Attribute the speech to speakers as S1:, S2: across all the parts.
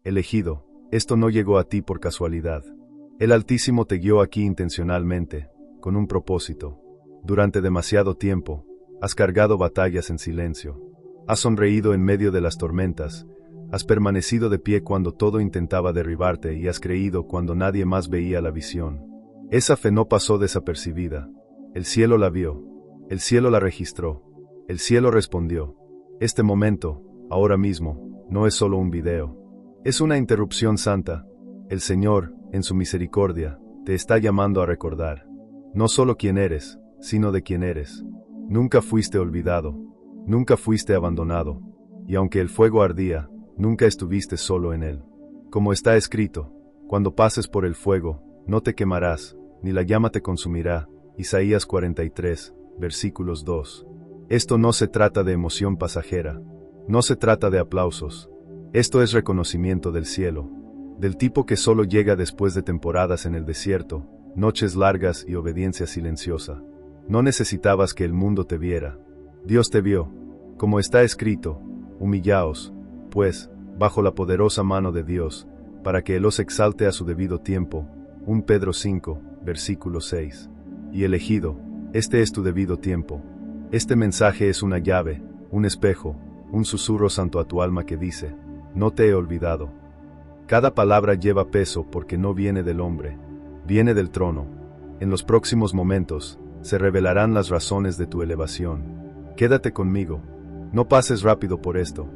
S1: Elegido, esto no llegó a ti por casualidad. El Altísimo te guió aquí intencionalmente, con un propósito. Durante demasiado tiempo, has cargado batallas en silencio. Has sonreído en medio de las tormentas. Has permanecido de pie cuando todo intentaba derribarte y has creído cuando nadie más veía la visión. Esa fe no pasó desapercibida. El cielo la vio. El cielo la registró. El cielo respondió. Este momento, ahora mismo, no es solo un video. Es una interrupción santa. El Señor, en su misericordia, te está llamando a recordar. No solo quién eres, sino de quién eres. Nunca fuiste olvidado. Nunca fuiste abandonado. Y aunque el fuego ardía, nunca estuviste solo en él. Como está escrito, cuando pases por el fuego, no te quemarás, ni la llama te consumirá. Isaías 43, versículos 2. Esto no se trata de emoción pasajera. No se trata de aplausos. Esto es reconocimiento del cielo. Del tipo que solo llega después de temporadas en el desierto, noches largas y obediencia silenciosa. No necesitabas que el mundo te viera. Dios te vio. Como está escrito, humillaos, pues, bajo la poderosa mano de Dios, para que Él os exalte a su debido tiempo. 1 Pedro 5, versículo 6. Y elegido, este es tu debido tiempo. Este mensaje es una llave, un espejo, un susurro santo a tu alma que dice, no te he olvidado. Cada palabra lleva peso porque no viene del hombre, viene del trono. En los próximos momentos, se revelarán las razones de tu elevación. Quédate conmigo. No pases rápido por esto.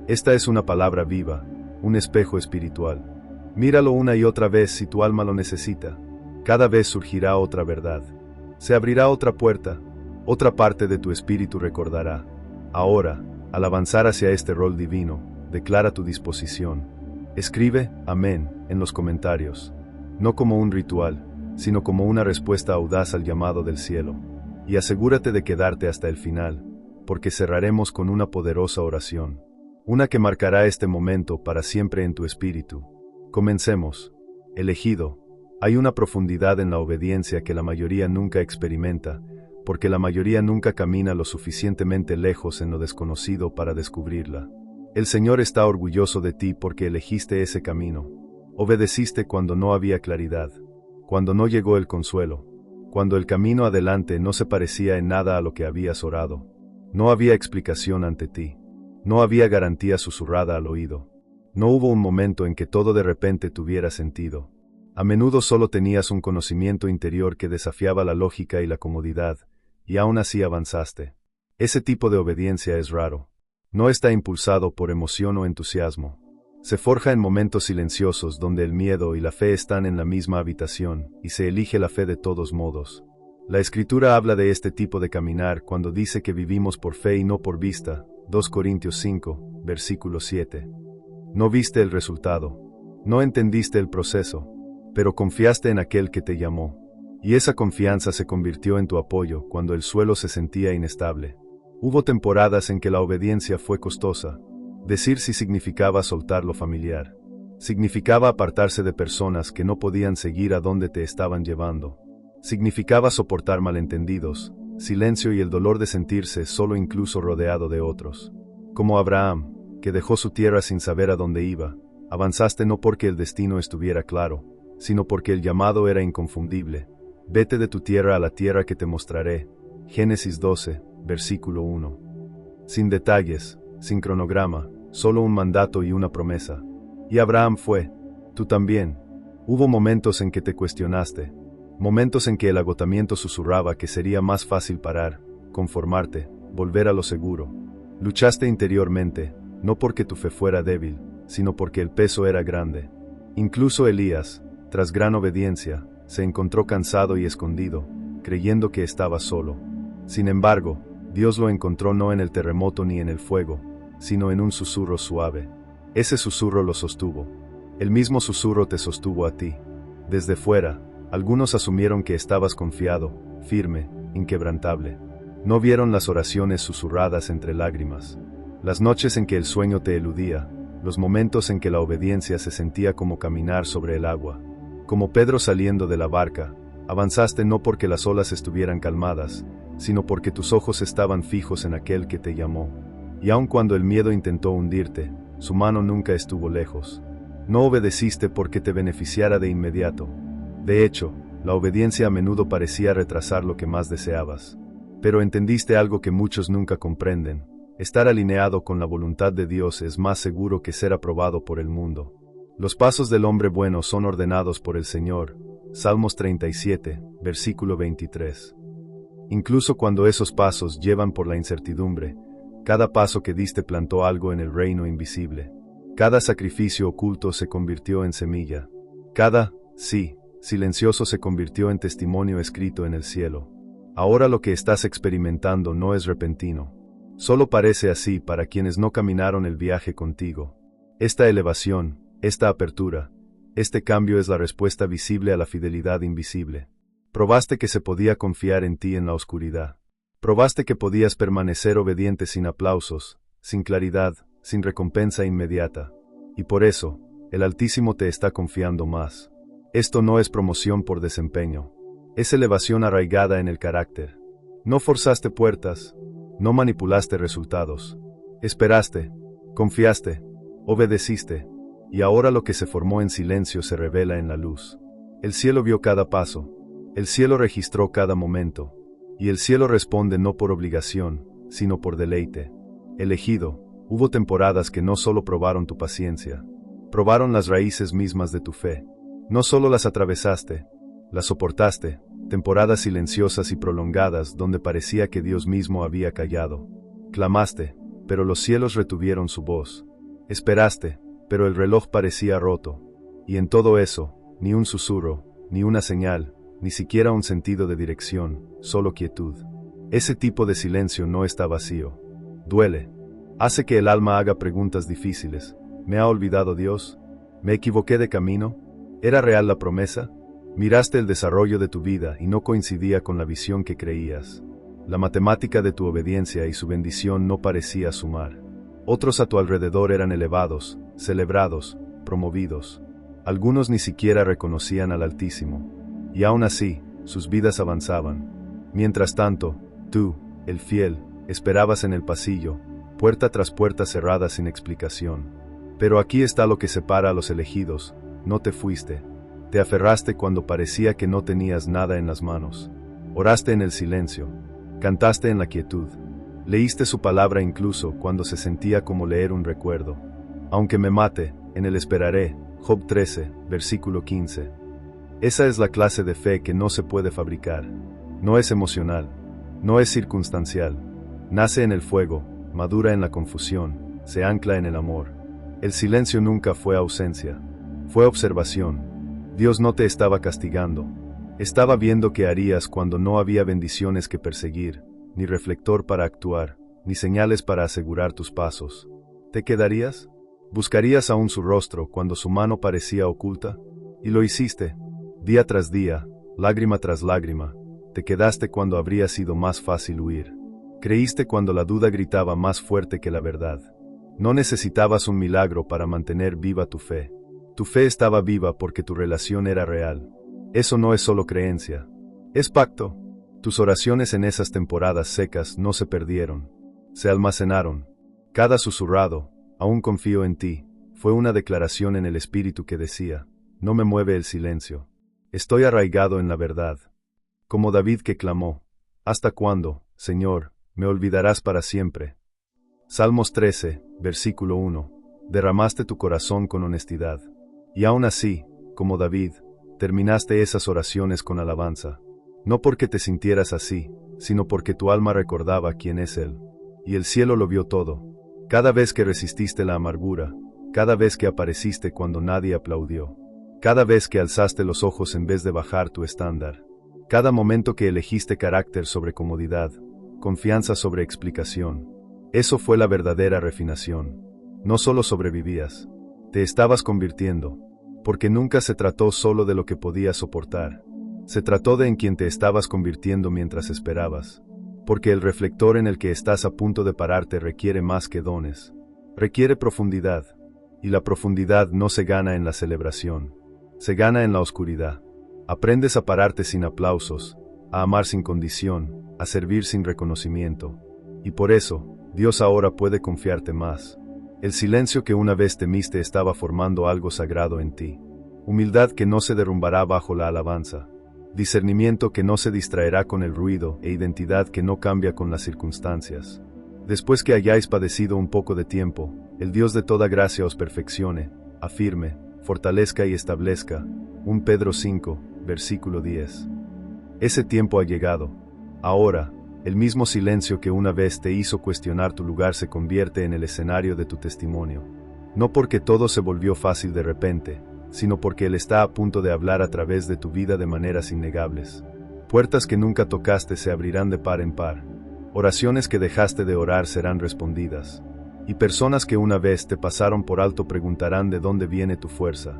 S1: Esta es una palabra viva, un espejo espiritual. Míralo una y otra vez si tu alma lo necesita. Cada vez surgirá otra verdad. Se abrirá otra puerta. Otra parte de tu espíritu recordará. Ahora, al avanzar hacia este rol divino, declara tu disposición. Escribe, amén, en los comentarios. No como un ritual, sino como una respuesta audaz al llamado del cielo. Y asegúrate de quedarte hasta el final, porque cerraremos con una poderosa oración. Una que marcará este momento para siempre en tu espíritu. Comencemos. Elegido, hay una profundidad en la obediencia que la mayoría nunca experimenta, porque la mayoría nunca camina lo suficientemente lejos en lo desconocido para descubrirla. El Señor está orgulloso de ti porque elegiste ese camino. Obedeciste cuando no había claridad, cuando no llegó el consuelo, cuando el camino adelante no se parecía en nada a lo que habías orado. No había explicación ante ti. No había garantía susurrada al oído. No hubo un momento en que todo de repente tuviera sentido. A menudo solo tenías un conocimiento interior que desafiaba la lógica y la comodidad, y aún así avanzaste. Ese tipo de obediencia es raro. No está impulsado por emoción o entusiasmo. Se forja en momentos silenciosos donde el miedo y la fe están en la misma habitación, y se elige la fe de todos modos. La Escritura habla de este tipo de caminar cuando dice que vivimos por fe y no por vista. 2 Corintios 5, versículo 7. No viste el resultado. No entendiste el proceso. Pero confiaste en aquel que te llamó. Y esa confianza se convirtió en tu apoyo cuando el suelo se sentía inestable. Hubo temporadas en que la obediencia fue costosa. Decir sí significaba soltar lo familiar. Significaba apartarse de personas que no podían seguir a donde te estaban llevando. Significaba soportar malentendidos, silencio y el dolor de sentirse solo incluso rodeado de otros. Como Abraham, que dejó su tierra sin saber a dónde iba, avanzaste no porque el destino estuviera claro, sino porque el llamado era inconfundible. Vete de tu tierra a la tierra que te mostraré. Génesis 12, versículo 1. Sin detalles, sin cronograma, solo un mandato y una promesa. Y Abraham fue. Tú también. Hubo momentos en que te cuestionaste. Momentos en que el agotamiento susurraba que sería más fácil parar, conformarte, volver a lo seguro. Luchaste interiormente, no porque tu fe fuera débil, sino porque el peso era grande. Incluso Elías, tras gran obediencia, se encontró cansado y escondido, creyendo que estaba solo. Sin embargo, Dios lo encontró no en el terremoto ni en el fuego, sino en un susurro suave. Ese susurro lo sostuvo. El mismo susurro te sostuvo a ti. Desde fuera, algunos asumieron que estabas confiado, firme, inquebrantable. No vieron las oraciones susurradas entre lágrimas, las noches en que el sueño te eludía, los momentos en que la obediencia se sentía como caminar sobre el agua. Como Pedro saliendo de la barca, avanzaste no porque las olas estuvieran calmadas, sino porque tus ojos estaban fijos en aquel que te llamó. Y aun cuando el miedo intentó hundirte, su mano nunca estuvo lejos. No obedeciste porque te beneficiara de inmediato. De hecho, la obediencia a menudo parecía retrasar lo que más deseabas. Pero entendiste algo que muchos nunca comprenden. Estar alineado con la voluntad de Dios es más seguro que ser aprobado por el mundo. Los pasos del hombre bueno son ordenados por el Señor. Salmos 37, versículo 23. Incluso cuando esos pasos llevan por la incertidumbre, cada paso que diste plantó algo en el reino invisible. Cada sacrificio oculto se convirtió en semilla. Cada, sí, silencioso se convirtió en testimonio escrito en el cielo. Ahora lo que estás experimentando no es repentino. Solo parece así para quienes no caminaron el viaje contigo. Esta elevación, esta apertura, este cambio es la respuesta visible a la fidelidad invisible. Probaste que se podía confiar en ti en la oscuridad. Probaste que podías permanecer obediente sin aplausos, sin claridad, sin recompensa inmediata. Y por eso, el Altísimo te está confiando más. Esto no es promoción por desempeño. Es elevación arraigada en el carácter. No forzaste puertas, no manipulaste resultados. Esperaste, confiaste, obedeciste, y ahora lo que se formó en silencio se revela en la luz. El cielo vio cada paso, el cielo registró cada momento, y el cielo responde no por obligación, sino por deleite. Elegido, hubo temporadas que no solo probaron tu paciencia, probaron las raíces mismas de tu fe. No solo las atravesaste, las soportaste, temporadas silenciosas y prolongadas donde parecía que Dios mismo había callado. Clamaste, pero los cielos retuvieron su voz. Esperaste, pero el reloj parecía roto. Y en todo eso, ni un susurro, ni una señal, ni siquiera un sentido de dirección, solo quietud. Ese tipo de silencio no está vacío. Duele. Hace que el alma haga preguntas difíciles. ¿Me ha olvidado Dios? ¿Me equivoqué de camino? ¿Era real la promesa? Miraste el desarrollo de tu vida y no coincidía con la visión que creías. La matemática de tu obediencia y su bendición no parecía sumar. Otros a tu alrededor eran elevados, celebrados, promovidos. Algunos ni siquiera reconocían al Altísimo. Y aún así, sus vidas avanzaban. Mientras tanto, tú, el fiel, esperabas en el pasillo, puerta tras puerta cerrada sin explicación. Pero aquí está lo que separa a los elegidos. No te fuiste. Te aferraste cuando parecía que no tenías nada en las manos. Oraste en el silencio. Cantaste en la quietud. Leíste su palabra incluso cuando se sentía como leer un recuerdo. Aunque me mate, en él esperaré. Job 13, versículo 15. Esa es la clase de fe que no se puede fabricar. No es emocional. No es circunstancial. Nace en el fuego, madura en la confusión, se ancla en el amor. El silencio nunca fue ausencia. Fue observación. Dios no te estaba castigando. Estaba viendo qué harías cuando no había bendiciones que perseguir, ni reflector para actuar, ni señales para asegurar tus pasos. ¿Te quedarías? ¿Buscarías aún su rostro cuando su mano parecía oculta? Y lo hiciste. Día tras día, lágrima tras lágrima, te quedaste cuando habría sido más fácil huir. Creíste cuando la duda gritaba más fuerte que la verdad. No necesitabas un milagro para mantener viva tu fe. Tu fe estaba viva porque tu relación era real. Eso no es solo creencia. Es pacto. Tus oraciones en esas temporadas secas no se perdieron. Se almacenaron. Cada susurrado, aún confío en ti, fue una declaración en el espíritu que decía, no me mueve el silencio. Estoy arraigado en la verdad. Como David que clamó, ¿hasta cuándo, Señor, me olvidarás para siempre? Salmos 13, versículo 1. Derramaste tu corazón con honestidad. Y aún así, como David, terminaste esas oraciones con alabanza. No porque te sintieras así, sino porque tu alma recordaba quién es Él. Y el cielo lo vio todo. Cada vez que resististe la amargura, cada vez que apareciste cuando nadie aplaudió, cada vez que alzaste los ojos en vez de bajar tu estándar, cada momento que elegiste carácter sobre comodidad, confianza sobre explicación. Eso fue la verdadera refinación. No solo sobrevivías, te estabas convirtiendo. Porque nunca se trató solo de lo que podías soportar. Se trató de en quien te estabas convirtiendo mientras esperabas. Porque el reflector en el que estás a punto de pararte requiere más que dones. Requiere profundidad. Y la profundidad no se gana en la celebración. Se gana en la oscuridad. Aprendes a pararte sin aplausos, a amar sin condición, a servir sin reconocimiento. Y por eso, Dios ahora puede confiarte más. El silencio que una vez temiste estaba formando algo sagrado en ti. Humildad que no se derrumbará bajo la alabanza. Discernimiento que no se distraerá con el ruido e identidad que no cambia con las circunstancias. Después que hayáis padecido un poco de tiempo, el Dios de toda gracia os perfeccione, afirme, fortalezca y establezca. 1 Pedro 5, versículo 10. Ese tiempo ha llegado. Ahora, el mismo silencio que una vez te hizo cuestionar tu lugar se convierte en el escenario de tu testimonio. No porque todo se volvió fácil de repente, sino porque Él está a punto de hablar a través de tu vida de maneras innegables. Puertas que nunca tocaste se abrirán de par en par. Oraciones que dejaste de orar serán respondidas. Y personas que una vez te pasaron por alto preguntarán de dónde viene tu fuerza.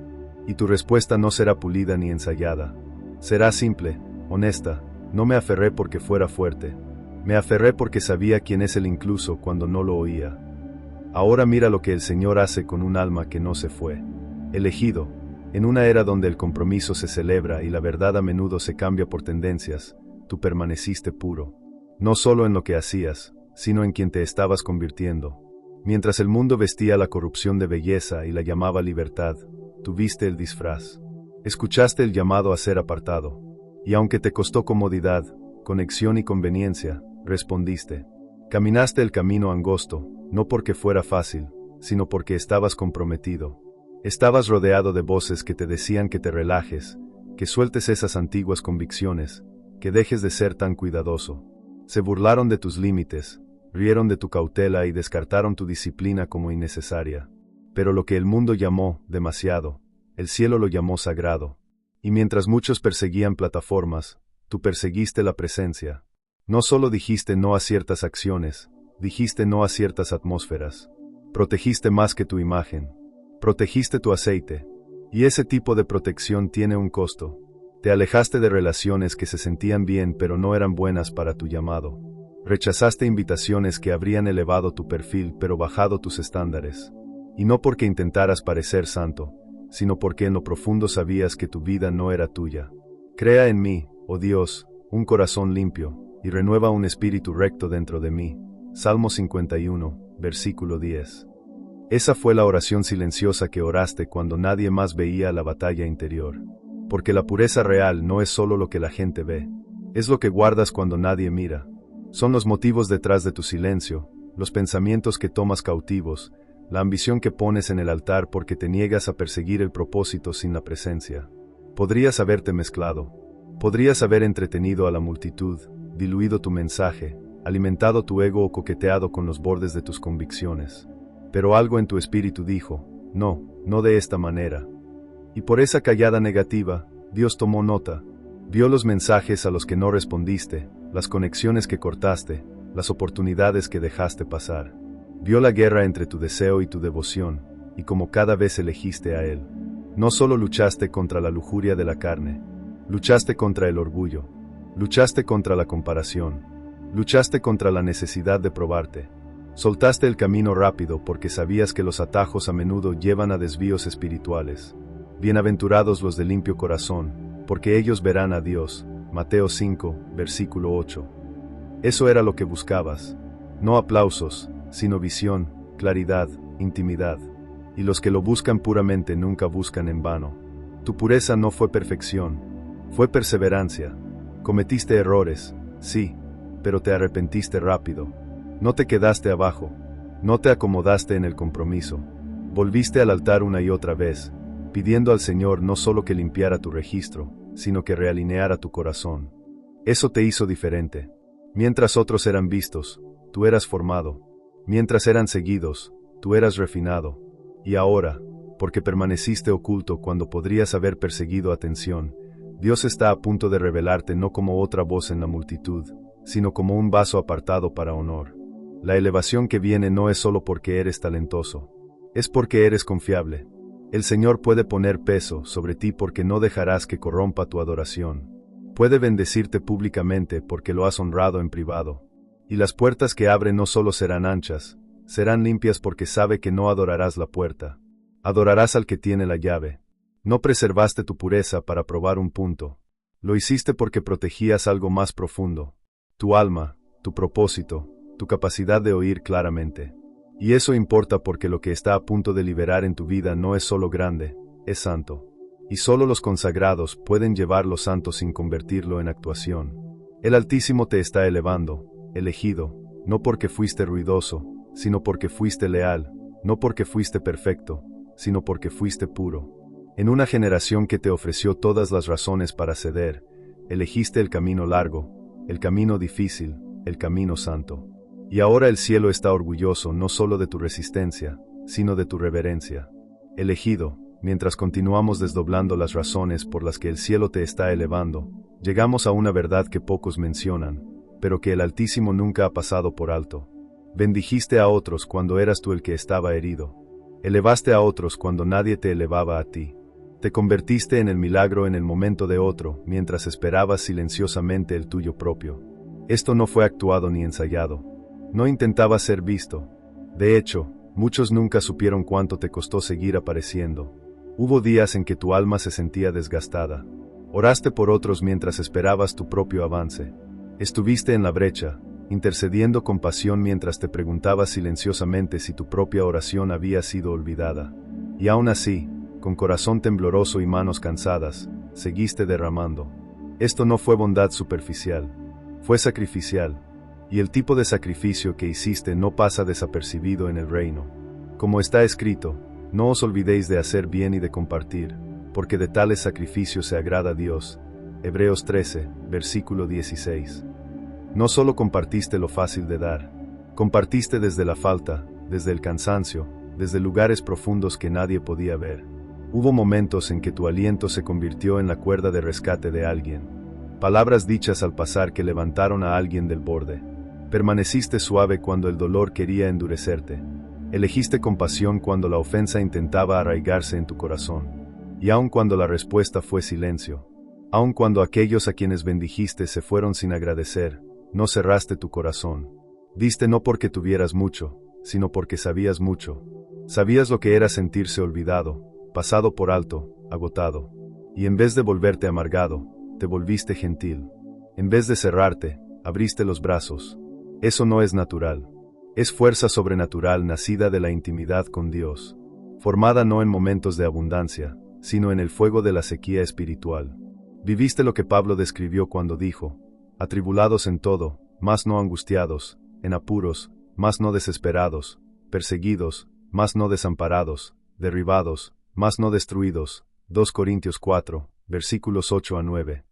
S1: Y tu respuesta no será pulida ni ensayada. Será simple, honesta. No me aferré porque fuera fuerte. Me aferré porque sabía quién es Él incluso cuando no lo oía. Ahora mira lo que el Señor hace con un alma que no se fue. Elegido, en una era donde el compromiso se celebra y la verdad a menudo se cambia por tendencias, tú permaneciste puro. No solo en lo que hacías, sino en quien te estabas convirtiendo. Mientras el mundo vestía la corrupción de belleza y la llamaba libertad, tú viste el disfraz. Escuchaste el llamado a ser apartado. Y aunque te costó comodidad, conexión y conveniencia, respondiste. Caminaste el camino angosto, no porque fuera fácil, sino porque estabas comprometido. Estabas rodeado de voces que te decían que te relajes, que sueltes esas antiguas convicciones, que dejes de ser tan cuidadoso. Se burlaron de tus límites, rieron de tu cautela y descartaron tu disciplina como innecesaria. Pero lo que el mundo llamó demasiado, el cielo lo llamó sagrado. Y mientras muchos perseguían plataformas, tú perseguiste la presencia. No solo dijiste no a ciertas acciones, dijiste no a ciertas atmósferas. Protegiste más que tu imagen. Protegiste tu aceite. Y ese tipo de protección tiene un costo. Te alejaste de relaciones que se sentían bien pero no eran buenas para tu llamado. Rechazaste invitaciones que habrían elevado tu perfil pero bajado tus estándares. Y no porque intentaras parecer santo, sino porque en lo profundo sabías que tu vida no era tuya. Crea en mí, oh Dios, un corazón limpio, y renueva un espíritu recto dentro de mí. Salmo 51, versículo 10. Esa fue la oración silenciosa que oraste cuando nadie más veía la batalla interior. Porque la pureza real no es solo lo que la gente ve, es lo que guardas cuando nadie mira. Son los motivos detrás de tu silencio, los pensamientos que tomas cautivos, la ambición que pones en el altar porque te niegas a perseguir el propósito sin la presencia. Podrías haberte mezclado. Podrías haber entretenido a la multitud, diluido tu mensaje, alimentado tu ego o coqueteado con los bordes de tus convicciones. Pero algo en tu espíritu dijo, no de esta manera. Y por esa callada negativa, Dios tomó nota. Vio los mensajes a los que no respondiste, las conexiones que cortaste, las oportunidades que dejaste pasar. Vio la guerra entre tu deseo y tu devoción, y como cada vez elegiste a Él. No solo luchaste contra la lujuria de la carne, luchaste contra el orgullo, luchaste contra la comparación, luchaste contra la necesidad de probarte. Soltaste el camino rápido porque sabías que los atajos a menudo llevan a desvíos espirituales. Bienaventurados los de limpio corazón, porque ellos verán a Dios. Mateo 5, versículo 8. Eso era lo que buscabas. No aplausos, sino visión, claridad, intimidad. Y los que lo buscan puramente nunca buscan en vano. Tu pureza no fue perfección, fue perseverancia. Cometiste errores, sí, pero te arrepentiste rápido. No te quedaste abajo, no te acomodaste en el compromiso. Volviste al altar una y otra vez, pidiendo al Señor no solo que limpiara tu registro, sino que realineara tu corazón. Eso te hizo diferente. Mientras otros eran vistos, tú eras formado. Mientras eran seguidos, tú eras refinado. Y ahora, porque permaneciste oculto cuando podrías haber perseguido atención, Dios está a punto de revelarte no como otra voz en la multitud, sino como un vaso apartado para honor. La elevación que viene no es solo porque eres talentoso, es porque eres confiable. El Señor puede poner peso sobre ti porque no dejarás que corrompa tu adoración. Puede bendecirte públicamente porque lo has honrado en privado. Y las puertas que abre no solo serán anchas, serán limpias porque sabe que no adorarás la puerta. Adorarás al que tiene la llave. No preservaste tu pureza para probar un punto. Lo hiciste porque protegías algo más profundo. Tu alma, tu propósito, tu capacidad de oír claramente. Y eso importa porque lo que está a punto de liberar en tu vida no es solo grande, es santo. Y solo los consagrados pueden llevar lo santo sin convertirlo en actuación. El Altísimo te está elevando, elegido, no porque fuiste ruidoso, sino porque fuiste leal, no porque fuiste perfecto, sino porque fuiste puro. En una generación que te ofreció todas las razones para ceder, elegiste el camino largo, el camino difícil, el camino santo. Y ahora el cielo está orgulloso no solo de tu resistencia, sino de tu reverencia. Elegido, mientras continuamos desdoblando las razones por las que el cielo te está elevando, llegamos a una verdad que pocos mencionan, pero que el Altísimo nunca ha pasado por alto. Bendijiste a otros cuando eras tú el que estaba herido. Elevaste a otros cuando nadie te elevaba a ti. Te convertiste en el milagro en el momento de otro, mientras esperabas silenciosamente el tuyo propio. Esto no fue actuado ni ensayado. No intentaba ser visto. De hecho, muchos nunca supieron cuánto te costó seguir apareciendo. Hubo días en que tu alma se sentía desgastada. Oraste por otros mientras esperabas tu propio avance. Estuviste en la brecha, intercediendo con pasión mientras te preguntabas silenciosamente si tu propia oración había sido olvidada. Y aún así, con corazón tembloroso y manos cansadas, seguiste derramando. Esto no fue bondad superficial, fue sacrificial. Y el tipo de sacrificio que hiciste no pasa desapercibido en el reino. Como está escrito, no os olvidéis de hacer bien y de compartir, porque de tales sacrificios se agrada a Dios. Hebreos 13, versículo 16. No solo compartiste lo fácil de dar, compartiste desde la falta, desde el cansancio, desde lugares profundos que nadie podía ver. Hubo momentos en que tu aliento se convirtió en la cuerda de rescate de alguien. Palabras dichas al pasar que levantaron a alguien del borde. Permaneciste suave cuando el dolor quería endurecerte. Elegiste compasión cuando la ofensa intentaba arraigarse en tu corazón. Y aun cuando la respuesta fue silencio. Aun cuando aquellos a quienes bendijiste se fueron sin agradecer, no cerraste tu corazón. Diste no porque tuvieras mucho, sino porque sabías mucho. Sabías lo que era sentirse olvidado, pasado por alto, agotado. Y en vez de volverte amargado, te volviste gentil. En vez de cerrarte, abriste los brazos. Eso no es natural. Es fuerza sobrenatural nacida de la intimidad con Dios, formada no en momentos de abundancia, sino en el fuego de la sequía espiritual. Viviste lo que Pablo describió cuando dijo: atribulados en todo, mas no angustiados, en apuros, mas no desesperados, perseguidos, mas no desamparados, derribados, mas no destruidos. 2 Corintios 4, versículos 8 a 9.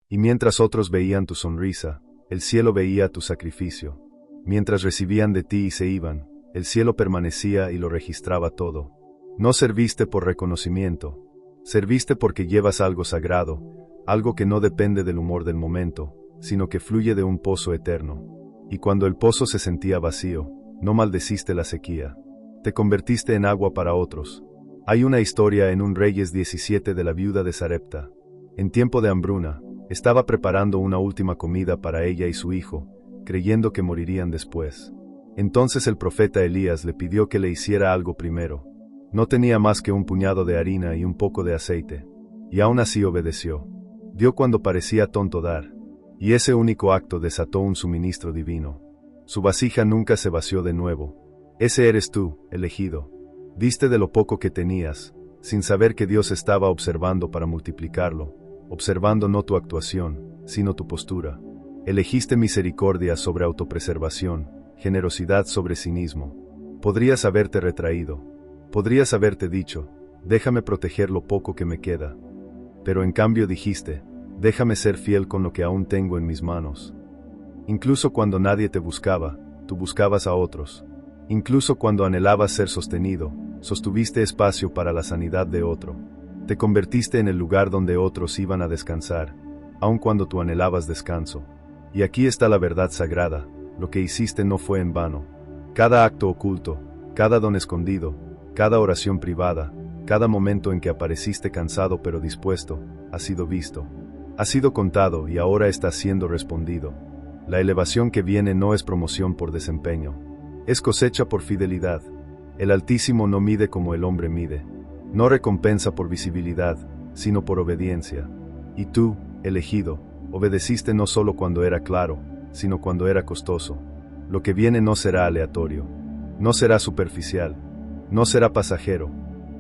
S1: Y mientras otros veían tu sonrisa, el cielo veía tu sacrificio. Mientras recibían de ti y se iban, el cielo permanecía y lo registraba todo. No serviste por reconocimiento, serviste porque llevas algo sagrado, algo que no depende del humor del momento, sino que fluye de un pozo eterno. Y cuando el pozo se sentía vacío, no maldeciste la sequía. Te convertiste en agua para otros. Hay una historia en un Reyes 17 de la viuda de Sarepta. En tiempo de hambruna, estaba preparando una última comida para ella y su hijo, creyendo que morirían después. Entonces el profeta Elías le pidió que le hiciera algo primero. No tenía más que un puñado de harina y un poco de aceite. Y aún así obedeció. Dio cuando parecía tonto dar. Y ese único acto desató un suministro divino. Su vasija nunca se vació de nuevo. Ese eres tú, elegido. Diste de lo poco que tenías, sin saber que Dios estaba observando para multiplicarlo, observando no tu actuación, sino tu postura. Elegiste misericordia sobre autopreservación, generosidad sobre cinismo. Podrías haberte retraído. Podrías haberte dicho: déjame proteger lo poco que me queda. Pero en cambio dijiste: déjame ser fiel con lo que aún tengo en mis manos. Incluso cuando nadie te buscaba, tú buscabas a otros. Incluso cuando anhelabas ser sostenido, sostuviste espacio para la sanidad de otro. Te convertiste en el lugar donde otros iban a descansar, aun cuando tú anhelabas descanso. Y aquí está la verdad sagrada: lo que hiciste no fue en vano. Cada acto oculto, cada don escondido, cada oración privada, cada momento en que apareciste cansado pero dispuesto, ha sido visto. Ha sido contado y ahora está siendo respondido. La elevación que viene no es promoción por desempeño. Es cosecha por fidelidad. El Altísimo no mide como el hombre mide. No recompensa por visibilidad, sino por obediencia. Y tú, elegido, obedeciste no solo cuando era claro, sino cuando era costoso. Lo que viene no será aleatorio. No será superficial. No será pasajero.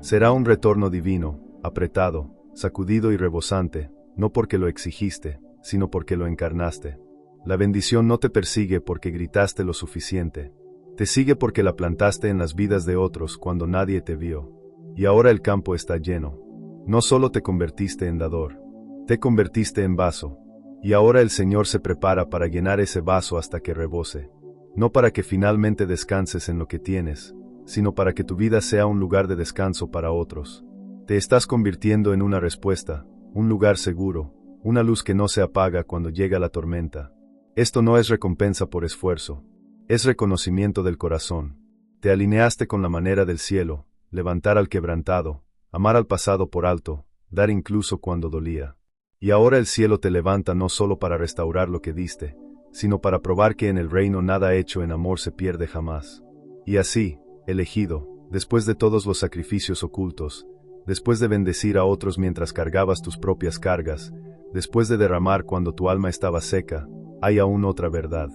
S1: Será un retorno divino, apretado, sacudido y rebosante, no porque lo exigiste, sino porque lo encarnaste. La bendición no te persigue porque gritaste lo suficiente. Te sigue porque la plantaste en las vidas de otros cuando nadie te vio. Y ahora el campo está lleno. No solo te convertiste en dador, te convertiste en vaso. Y ahora el Señor se prepara para llenar ese vaso hasta que rebose. No para que finalmente descanses en lo que tienes, sino para que tu vida sea un lugar de descanso para otros. Te estás convirtiendo en una respuesta, un lugar seguro, una luz que no se apaga cuando llega la tormenta. Esto no es recompensa por esfuerzo, es reconocimiento del corazón. Te alineaste con la manera del cielo, levantar al quebrantado, amar al pasado por alto, dar incluso cuando dolía. Y ahora el cielo te levanta no solo para restaurar lo que diste, sino para probar que en el reino nada hecho en amor se pierde jamás. Y así, elegido, después de todos los sacrificios ocultos, después de bendecir a otros mientras cargabas tus propias cargas, después de derramar cuando tu alma estaba seca, hay aún otra verdad.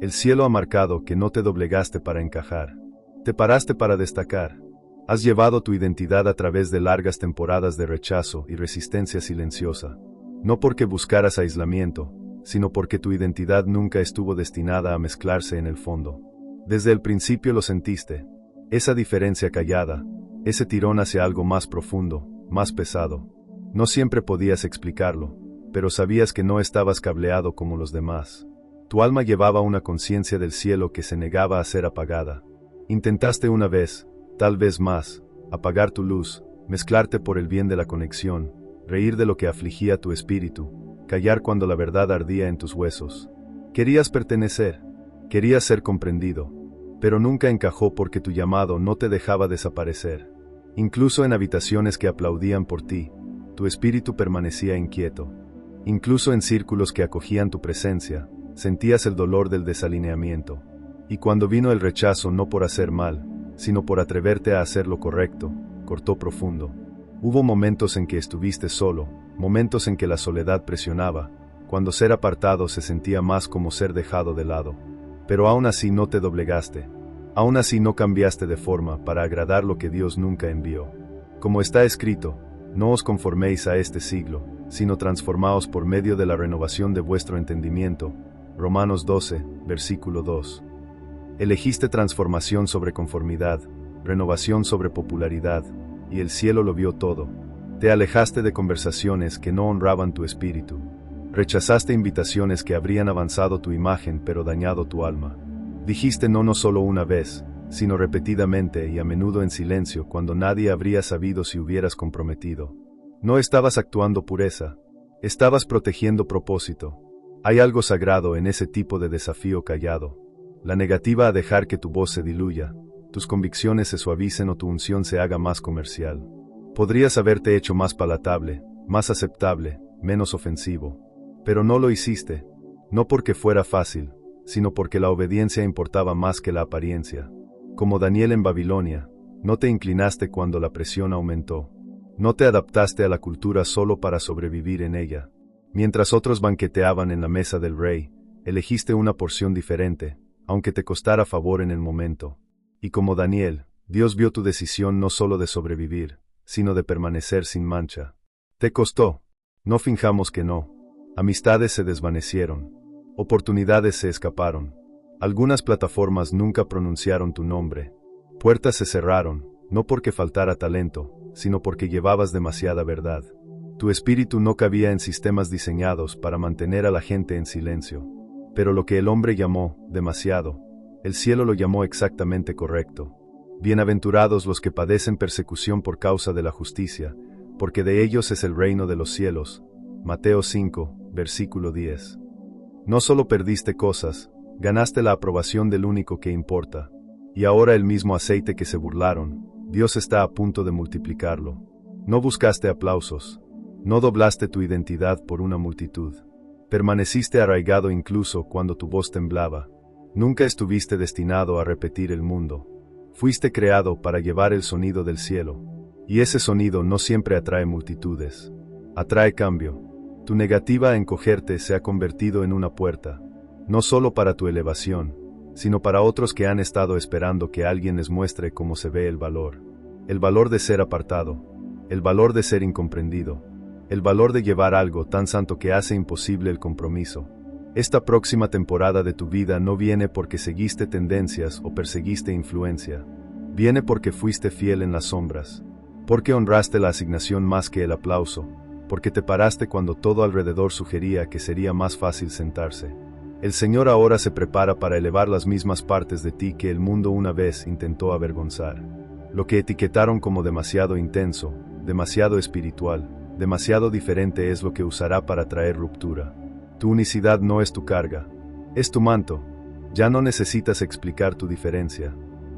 S1: El cielo ha marcado que no te doblegaste para encajar. Te paraste para destacar. Has llevado tu identidad a través de largas temporadas de rechazo y resistencia silenciosa. No porque buscaras aislamiento, sino porque tu identidad nunca estuvo destinada a mezclarse en el fondo. Desde el principio lo sentiste. Esa diferencia callada, ese tirón hacia algo más profundo, más pesado. No siempre podías explicarlo, pero sabías que no estabas cableado como los demás. Tu alma llevaba una conciencia del cielo que se negaba a ser apagada. Intentaste una vez, tal vez más, apagar tu luz, mezclarte por el bien de la conexión, reír de lo que afligía tu espíritu, callar cuando la verdad ardía en tus huesos. Querías pertenecer, querías ser comprendido, pero nunca encajó porque tu llamado no te dejaba desaparecer. Incluso en habitaciones que aplaudían por ti, tu espíritu permanecía inquieto. Incluso en círculos que acogían tu presencia, sentías el dolor del desalineamiento. Y cuando vino el rechazo no por hacer mal, sino por atreverte a hacer lo correcto, cortó profundo. Hubo momentos en que estuviste solo, momentos en que la soledad presionaba, cuando ser apartado se sentía más como ser dejado de lado. Pero aún así no te doblegaste, aún así no cambiaste de forma para agradar lo que Dios nunca envió. Como está escrito, no os conforméis a este siglo, sino transformaos por medio de la renovación de vuestro entendimiento. Romanos 12, versículo 2. Elegiste transformación sobre conformidad, renovación sobre popularidad, y el cielo lo vio todo. Te alejaste de conversaciones que no honraban tu espíritu. Rechazaste invitaciones que habrían avanzado tu imagen pero dañado tu alma. Dijiste no solo una vez, sino repetidamente y a menudo en silencio cuando nadie habría sabido si hubieras comprometido. No estabas actuando pureza, estabas protegiendo propósito. Hay algo sagrado en ese tipo de desafío callado. La negativa a dejar que tu voz se diluya, tus convicciones se suavicen o tu unción se haga más comercial. Podrías haberte hecho más palatable, más aceptable, menos ofensivo. Pero no lo hiciste, no porque fuera fácil, sino porque la obediencia importaba más que la apariencia. Como Daniel en Babilonia, no te inclinaste cuando la presión aumentó. No te adaptaste a la cultura solo para sobrevivir en ella. Mientras otros banqueteaban en la mesa del rey, elegiste una porción diferente, aunque te costara favor en el momento. Y como Daniel, Dios vio tu decisión no solo de sobrevivir, sino de permanecer sin mancha. Te costó. No finjamos que no. Amistades se desvanecieron. Oportunidades se escaparon. Algunas plataformas nunca pronunciaron tu nombre. Puertas se cerraron, no porque faltara talento, sino porque llevabas demasiada verdad. Tu espíritu no cabía en sistemas diseñados para mantener a la gente en silencio. Pero lo que el hombre llamó demasiado, el cielo lo llamó exactamente correcto. Bienaventurados los que padecen persecución por causa de la justicia, porque de ellos es el reino de los cielos. Mateo 5, versículo 10. No solo perdiste cosas, ganaste la aprobación del único que importa. Y ahora el mismo aceite que se burlaron, Dios está a punto de multiplicarlo. No buscaste aplausos. No doblaste tu identidad por una multitud. Permaneciste arraigado incluso cuando tu voz temblaba. Nunca estuviste destinado a repetir el mundo. Fuiste creado para llevar el sonido del cielo. Y ese sonido no siempre atrae multitudes. Atrae cambio. Tu negativa a encogerte se ha convertido en una puerta. No solo para tu elevación, sino para otros que han estado esperando que alguien les muestre cómo se ve el valor de ser apartado, el valor de ser incomprendido, el valor de llevar algo tan santo que hace imposible el compromiso. Esta próxima temporada de tu vida no viene porque seguiste tendencias o perseguiste influencia. Viene porque fuiste fiel en las sombras, porque honraste la asignación más que el aplauso, porque te paraste cuando todo alrededor sugería que sería más fácil sentarse. El Señor ahora se prepara para elevar las mismas partes de ti que el mundo una vez intentó avergonzar. Lo que etiquetaron como demasiado intenso, demasiado espiritual, demasiado diferente es lo que usará para traer ruptura. Tu unicidad no es tu carga, es tu manto. Ya no necesitas explicar tu diferencia.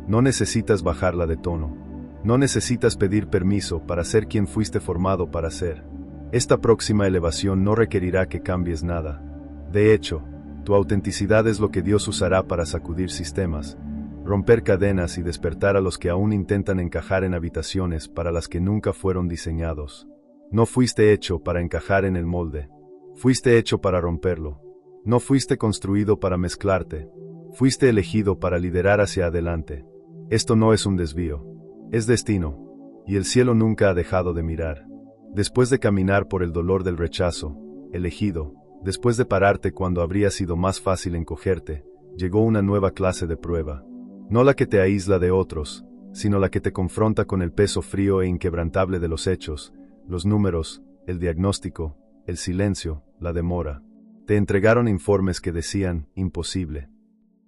S1: No necesitas bajarla de tono. No necesitas pedir permiso para ser quien fuiste formado para ser. Esta próxima elevación no requerirá que cambies nada. De hecho, tu autenticidad es lo que Dios usará para sacudir sistemas, romper cadenas y despertar a los que aún intentan encajar en habitaciones para las que nunca fueron diseñados. No fuiste hecho para encajar en el molde. Fuiste hecho para romperlo. No fuiste construido para mezclarte. Fuiste elegido para liderar hacia adelante. Esto no es un desvío. Es destino. Y el cielo nunca ha dejado de mirar. Después de caminar por el dolor del rechazo, elegido, después de pararte cuando habría sido más fácil encogerte, llegó una nueva clase de prueba. No la que te aísla de otros, sino la que te confronta con el peso frío e inquebrantable de los hechos, los números, el diagnóstico, el silencio, la demora. Te entregaron informes que decían, imposible.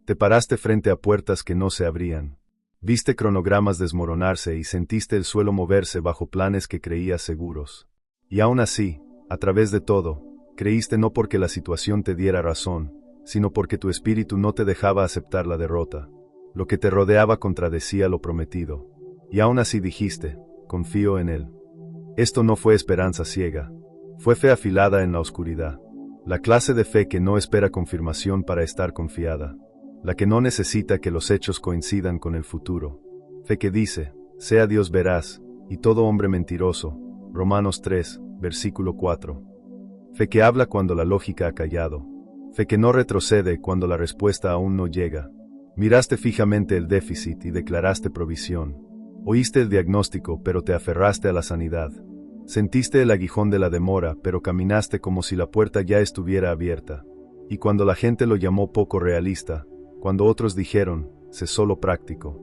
S1: Te paraste frente a puertas que no se abrían. Viste cronogramas desmoronarse y sentiste el suelo moverse bajo planes que creías seguros. Y aún así, a través de todo, creíste no porque la situación te diera razón, sino porque tu espíritu no te dejaba aceptar la derrota. Lo que te rodeaba contradecía lo prometido. Y aún así dijiste, confío en él. Esto no fue esperanza ciega. Fue fe afilada en la oscuridad. La clase de fe que no espera confirmación para estar confiada. La que no necesita que los hechos coincidan con el futuro. Fe que dice, sea Dios veraz, y todo hombre mentiroso. Romanos 3, versículo 4. Fe que habla cuando la lógica ha callado. Fe que no retrocede cuando la respuesta aún no llega. Miraste fijamente el déficit y declaraste provisión. Oíste el diagnóstico, pero te aferraste a la sanidad. Sentiste el aguijón de la demora, pero caminaste como si la puerta ya estuviera abierta. Y cuando la gente lo llamó poco realista, cuando otros dijeron, sé solo práctico.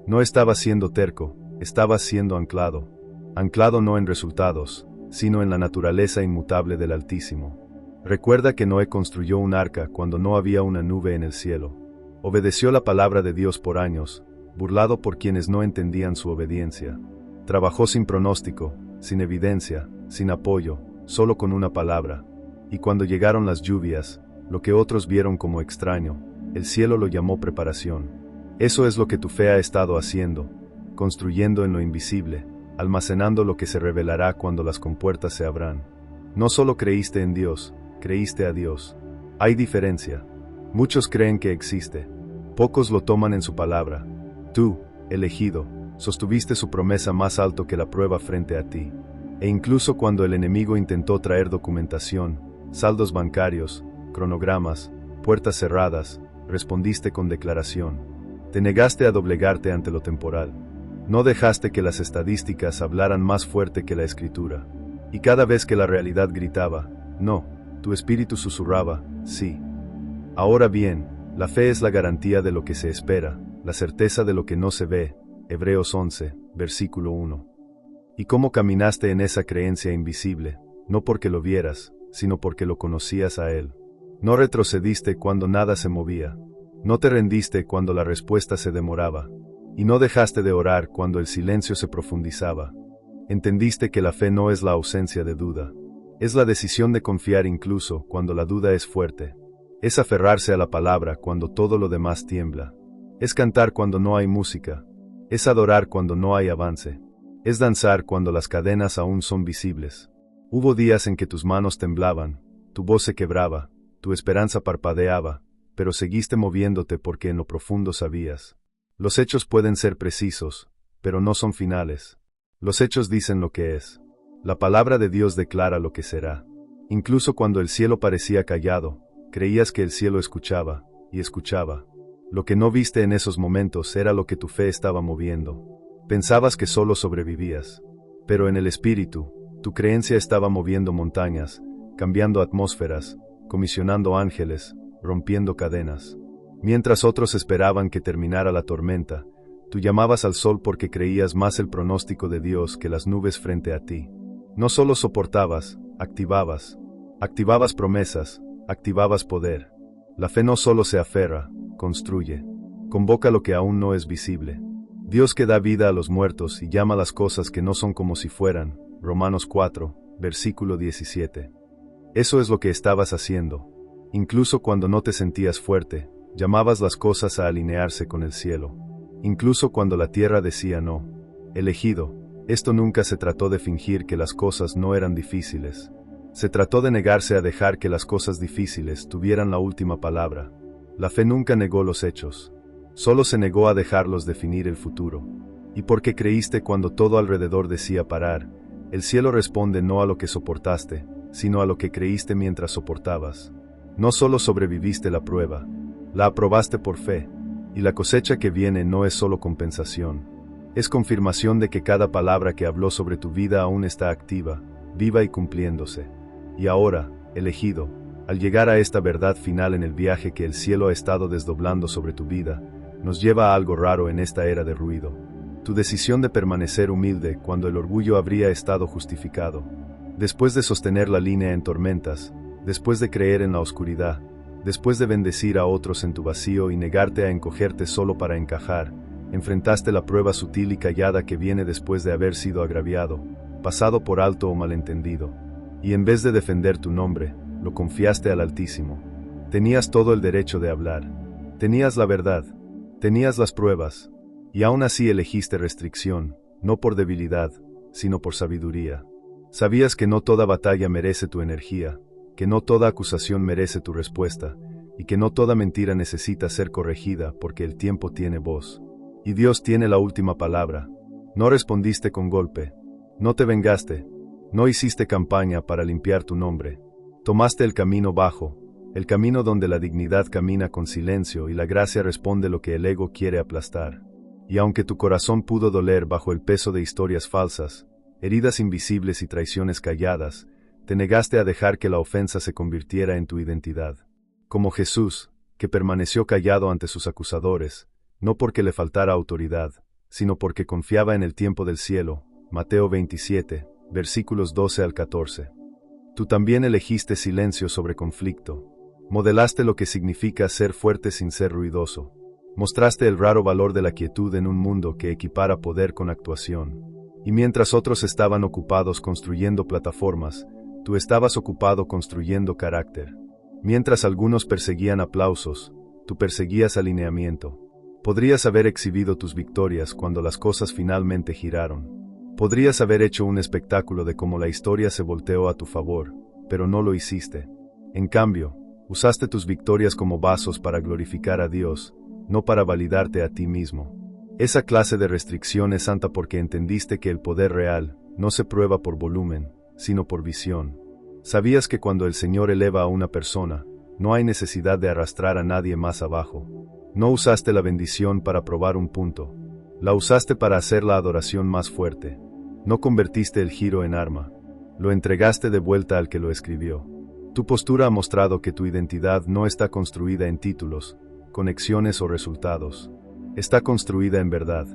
S1: No estabas siendo terco, estabas siendo anclado. Anclado no en resultados, sino en la naturaleza inmutable del Altísimo. Recuerda que Noé construyó un arca cuando no había una nube en el cielo. Obedeció la palabra de Dios por años, burlado por quienes no entendían su obediencia. Trabajó sin pronóstico, sin evidencia, sin apoyo, solo con una palabra. Y cuando llegaron las lluvias, lo que otros vieron como extraño, el cielo lo llamó preparación. Eso es lo que tu fe ha estado haciendo, construyendo en lo invisible, almacenando lo que se revelará cuando las compuertas se abran. No solo creíste en Dios, creíste a Dios. Hay diferencia. Muchos creen que existe. Pocos lo toman en su palabra. Tú, elegido, sostuviste su promesa más alto que la prueba frente a ti. E incluso cuando el enemigo intentó traer documentación, saldos bancarios, cronogramas, puertas cerradas, respondiste con declaración. Te negaste a doblegarte ante lo temporal. No dejaste que las estadísticas hablaran más fuerte que la escritura. Y cada vez que la realidad gritaba, no, tu espíritu susurraba, sí. Ahora bien, la fe es la garantía de lo que se espera, la certeza de lo que no se ve. Hebreos 11, versículo 1. ¿Y cómo caminaste en esa creencia invisible? No porque lo vieras, sino porque lo conocías a Él. No retrocediste cuando nada se movía. No te rendiste cuando la respuesta se demoraba. Y no dejaste de orar cuando el silencio se profundizaba. Entendiste que la fe no es la ausencia de duda. Es la decisión de confiar incluso cuando la duda es fuerte. Es aferrarse a la palabra cuando todo lo demás tiembla. Es cantar cuando no hay música. Es adorar cuando no hay avance. Es danzar cuando las cadenas aún son visibles. Hubo días en que tus manos temblaban, tu voz se quebraba, tu esperanza parpadeaba, pero seguiste moviéndote porque en lo profundo sabías. Los hechos pueden ser precisos, pero no son finales. Los hechos dicen lo que es. La palabra de Dios declara lo que será. Incluso cuando el cielo parecía callado, creías que el cielo escuchaba, y escuchaba. Lo que no viste en esos momentos era lo que tu fe estaba moviendo. Pensabas que solo sobrevivías. Pero en el espíritu, tu creencia estaba moviendo montañas, cambiando atmósferas, comisionando ángeles, rompiendo cadenas. Mientras otros esperaban que terminara la tormenta, tú llamabas al sol porque creías más el pronóstico de Dios que las nubes frente a ti. No solo soportabas, activabas. Activabas promesas, activabas poder. La fe no solo se aferra, construye. Convoca lo que aún no es visible. Dios que da vida a los muertos y llama las cosas que no son como si fueran. Romanos 4, versículo 17. Eso es lo que estabas haciendo. Incluso cuando no te sentías fuerte, llamabas las cosas a alinearse con el cielo. Incluso cuando la tierra decía no. Elegido, esto nunca se trató de fingir que las cosas no eran difíciles. Se trató de negarse a dejar que las cosas difíciles tuvieran la última palabra. La fe nunca negó los hechos. Solo se negó a dejarlos definir el futuro. Y porque creíste cuando todo alrededor decía parar, el cielo responde no a lo que soportaste, sino a lo que creíste mientras soportabas. No solo sobreviviste la prueba, la aprobaste por fe, y la cosecha que viene no es solo compensación. Es confirmación de que cada palabra que habló sobre tu vida aún está activa, viva y cumpliéndose. Y ahora, elegido, al llegar a esta verdad final en el viaje que el cielo ha estado desdoblando sobre tu vida, nos lleva a algo raro en esta era de ruido. Tu decisión de permanecer humilde cuando el orgullo habría estado justificado. Después de sostener la línea en tormentas, después de creer en la oscuridad, después de bendecir a otros en tu vacío y negarte a encogerte solo para encajar, enfrentaste la prueba sutil y callada que viene después de haber sido agraviado, pasado por alto o malentendido. Y en vez de defender tu nombre, lo confiaste al Altísimo. Tenías todo el derecho de hablar. Tenías la verdad. Tenías las pruebas. Y aún así elegiste restricción, no por debilidad, sino por sabiduría. Sabías que no toda batalla merece tu energía, que no toda acusación merece tu respuesta, y que no toda mentira necesita ser corregida porque el tiempo tiene voz. Y Dios tiene la última palabra. No respondiste con golpe. No te vengaste. No hiciste campaña para limpiar tu nombre. Tomaste el camino bajo, el camino donde la dignidad camina con silencio y la gracia responde lo que el ego quiere aplastar. Y aunque tu corazón pudo doler bajo el peso de historias falsas, heridas invisibles y traiciones calladas, te negaste a dejar que la ofensa se convirtiera en tu identidad. Como Jesús, que permaneció callado ante sus acusadores, no porque le faltara autoridad, sino porque confiaba en el tiempo del cielo. Mateo 27, versículos 12 al 14. Tú también elegiste silencio sobre conflicto. Modelaste lo que significa ser fuerte sin ser ruidoso. Mostraste el raro valor de la quietud en un mundo que equipara poder con actuación. Y mientras otros estaban ocupados construyendo plataformas, tú estabas ocupado construyendo carácter. Mientras algunos perseguían aplausos, tú perseguías alineamiento. Podrías haber exhibido tus victorias cuando las cosas finalmente giraron. Podrías haber hecho un espectáculo de cómo la historia se volteó a tu favor, pero no lo hiciste. En cambio, usaste tus victorias como vasos para glorificar a Dios, no para validarte a ti mismo. Esa clase de restricción es santa porque entendiste que el poder real no se prueba por volumen, sino por visión. Sabías que cuando el Señor eleva a una persona, no hay necesidad de arrastrar a nadie más abajo. No usaste la bendición para probar un punto. La usaste para hacer la adoración más fuerte. No convertiste el giro en arma. Lo entregaste de vuelta al que lo escribió. Tu postura ha mostrado que tu identidad no está construida en títulos, conexiones o resultados. Está construida en verdad.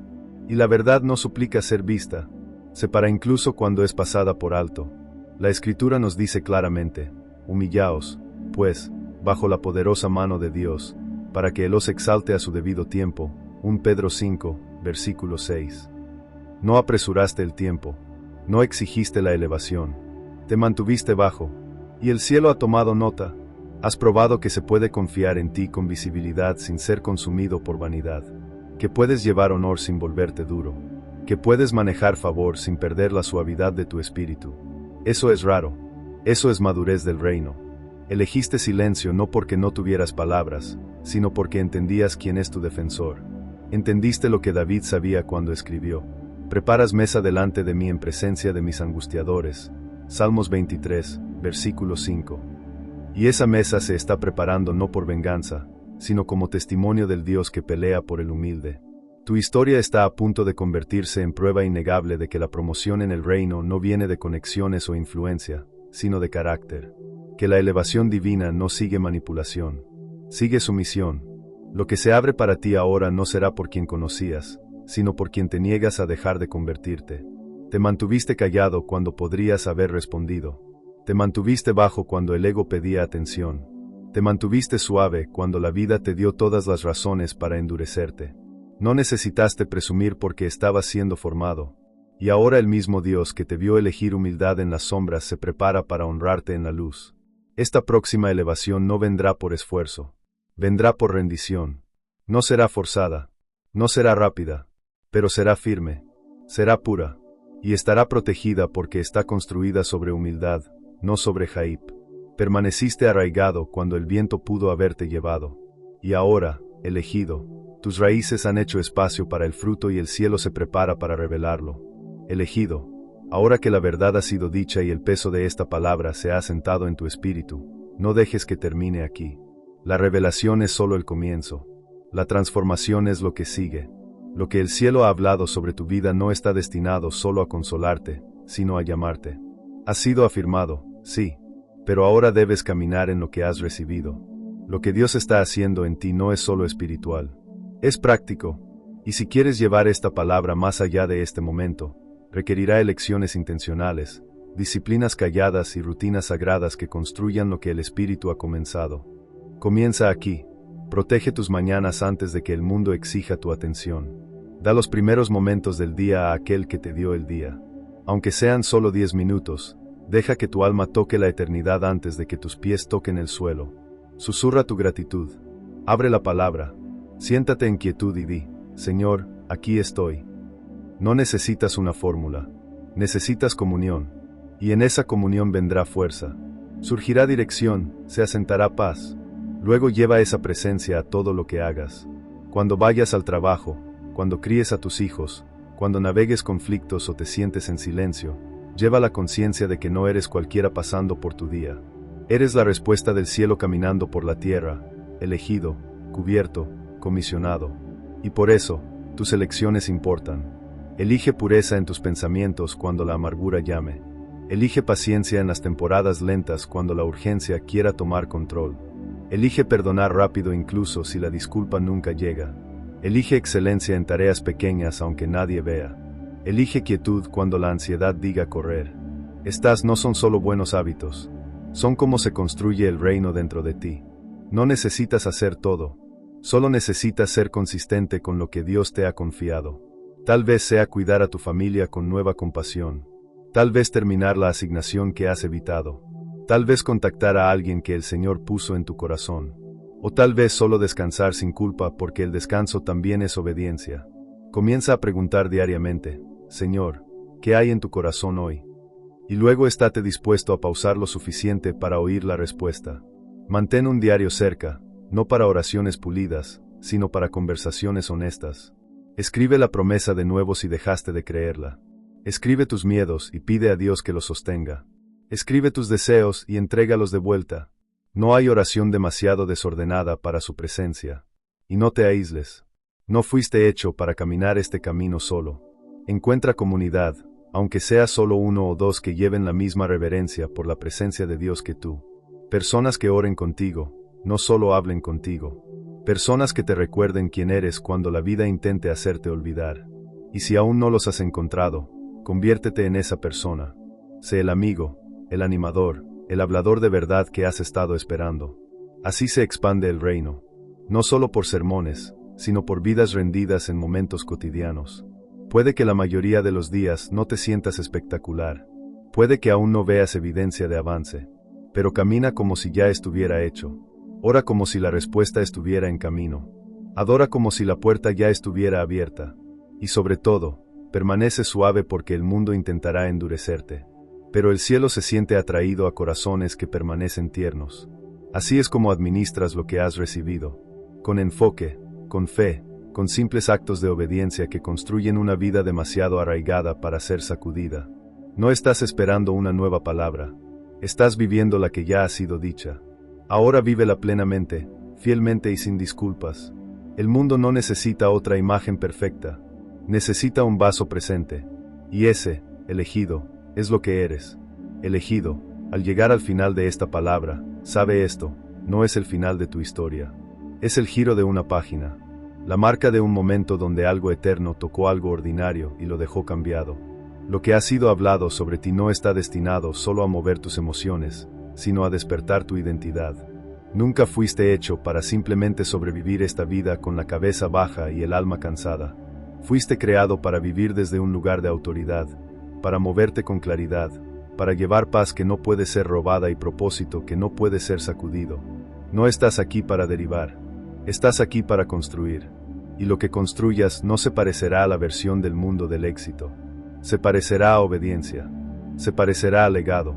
S1: Y la verdad no suplica ser vista. Se para incluso cuando es pasada por alto. La Escritura nos dice claramente, humillaos, pues, bajo la poderosa mano de Dios, para que Él os exalte a su debido tiempo. 1 Pedro 5, versículo 6. No apresuraste el tiempo. No exigiste la elevación. Te mantuviste bajo. Y el cielo ha tomado nota. Has probado que se puede confiar en ti con visibilidad sin ser consumido por vanidad. Que puedes llevar honor sin volverte duro. Que puedes manejar favor sin perder la suavidad de tu espíritu. Eso es raro. Eso es madurez del reino. Elegiste silencio no porque no tuvieras palabras, sino porque entendías quién es tu defensor. Entendiste lo que David sabía cuando escribió: preparas mesa delante de mí en presencia de mis angustiadores. Salmos 23, versículo 5. Y esa mesa se está preparando no por venganza, sino como testimonio del Dios que pelea por el humilde. Tu historia está a punto de convertirse en prueba innegable de que la promoción en el reino no viene de conexiones o influencia, sino de carácter. Que la elevación divina no sigue manipulación. Sigue sumisión. Lo que se abre para ti ahora no será por quien conocías, sino por quien te niegas a dejar de convertirte. Te mantuviste callado cuando podrías haber respondido. Te mantuviste bajo cuando el ego pedía atención. Te mantuviste suave cuando la vida te dio todas las razones para endurecerte. No necesitaste presumir porque estabas siendo formado. Y ahora el mismo Dios que te vio elegir humildad en las sombras se prepara para honrarte en la luz. Esta próxima elevación no vendrá por esfuerzo. Vendrá por rendición. No será forzada. No será rápida. Pero será firme. Será pura. Y estará protegida porque está construida sobre humildad, no sobre hype. Permaneciste arraigado cuando el viento pudo haberte llevado. Y ahora, elegido, tus raíces han hecho espacio para el fruto y el cielo se prepara para revelarlo. Elegido, ahora que la verdad ha sido dicha y el peso de esta palabra se ha asentado en tu espíritu, no dejes que termine aquí. La revelación es solo el comienzo. La transformación es lo que sigue. Lo que el cielo ha hablado sobre tu vida no está destinado solo a consolarte, sino a llamarte. Has sido afirmado, sí, pero ahora debes caminar en lo que has recibido. Lo que Dios está haciendo en ti no es solo espiritual. Es práctico, y si quieres llevar esta palabra más allá de este momento, requerirá elecciones intencionales, disciplinas calladas y rutinas sagradas que construyan lo que el Espíritu ha comenzado. Comienza aquí. Protege tus mañanas antes de que el mundo exija tu atención. Da los primeros momentos del día a aquel que te dio el día. Aunque sean solo 10 minutos, deja que tu alma toque la eternidad antes de que tus pies toquen el suelo. Susurra tu gratitud. Abre la palabra. Siéntate en quietud y di, Señor, aquí estoy. No necesitas una fórmula. Necesitas comunión. Y en esa comunión vendrá fuerza. Surgirá dirección, se asentará paz. Luego lleva esa presencia a todo lo que hagas. Cuando vayas al trabajo, cuando críes a tus hijos, cuando navegues conflictos o te sientes en silencio, lleva la conciencia de que no eres cualquiera pasando por tu día. Eres la respuesta del cielo caminando por la tierra, elegido, cubierto, comisionado. Y por eso, tus elecciones importan. Elige pureza en tus pensamientos cuando la amargura llame. Elige paciencia en las temporadas lentas cuando la urgencia quiera tomar control. Elige perdonar rápido incluso si la disculpa nunca llega. Elige excelencia en tareas pequeñas aunque nadie vea. Elige quietud cuando la ansiedad diga correr. Estas no son solo buenos hábitos. Son como se construye el reino dentro de ti. No necesitas hacer todo. Solo necesitas ser consistente con lo que Dios te ha confiado. Tal vez sea cuidar a tu familia con nueva compasión. Tal vez terminar la asignación que has evitado. Tal vez contactar a alguien que el Señor puso en tu corazón. O tal vez solo descansar sin culpa porque el descanso también es obediencia. Comienza a preguntar diariamente, Señor, ¿qué hay en tu corazón hoy? Y luego estate dispuesto a pausar lo suficiente para oír la respuesta. Mantén un diario cerca, no para oraciones pulidas, sino para conversaciones honestas. Escribe la promesa de nuevo si dejaste de creerla. Escribe tus miedos y pide a Dios que los sostenga. Escribe tus deseos y entrégalos de vuelta. No hay oración demasiado desordenada para su presencia. Y no te aísles. No fuiste hecho para caminar este camino solo. Encuentra comunidad, aunque sea solo uno o dos que lleven la misma reverencia por la presencia de Dios que tú. Personas que oren contigo, no solo hablen contigo. Personas que te recuerden quién eres cuando la vida intente hacerte olvidar. Y si aún no los has encontrado, conviértete en esa persona. Sé el amigo, el animador, el hablador de verdad que has estado esperando. Así se expande el reino. No solo por sermones, sino por vidas rendidas en momentos cotidianos. Puede que la mayoría de los días no te sientas espectacular. Puede que aún no veas evidencia de avance. Pero camina como si ya estuviera hecho. Ora como si la respuesta estuviera en camino. Adora como si la puerta ya estuviera abierta. Y sobre todo, permanece suave porque el mundo intentará endurecerte. Pero el cielo se siente atraído a corazones que permanecen tiernos. Así es como administras lo que has recibido. Con enfoque, con fe, con simples actos de obediencia que construyen una vida demasiado arraigada para ser sacudida. No estás esperando una nueva palabra. Estás viviendo la que ya ha sido dicha. Ahora vívela plenamente, fielmente y sin disculpas. El mundo no necesita otra imagen perfecta, necesita un vaso presente. Y ese, elegido, es lo que eres. Elegido, al llegar al final de esta palabra, sabe esto, no es el final de tu historia. Es el giro de una página, la marca de un momento donde algo eterno tocó algo ordinario y lo dejó cambiado. Lo que ha sido hablado sobre ti no está destinado solo a mover tus emociones, sino a despertar tu identidad. Nunca fuiste hecho para simplemente sobrevivir esta vida con la cabeza baja y el alma cansada. Fuiste creado para vivir desde un lugar de autoridad, para moverte con claridad, para llevar paz que no puede ser robada y propósito que no puede ser sacudido. No estás aquí para derivar, estás aquí para construir. Y lo que construyas no se parecerá a la versión del mundo del éxito. Se parecerá a obediencia, se parecerá a legado,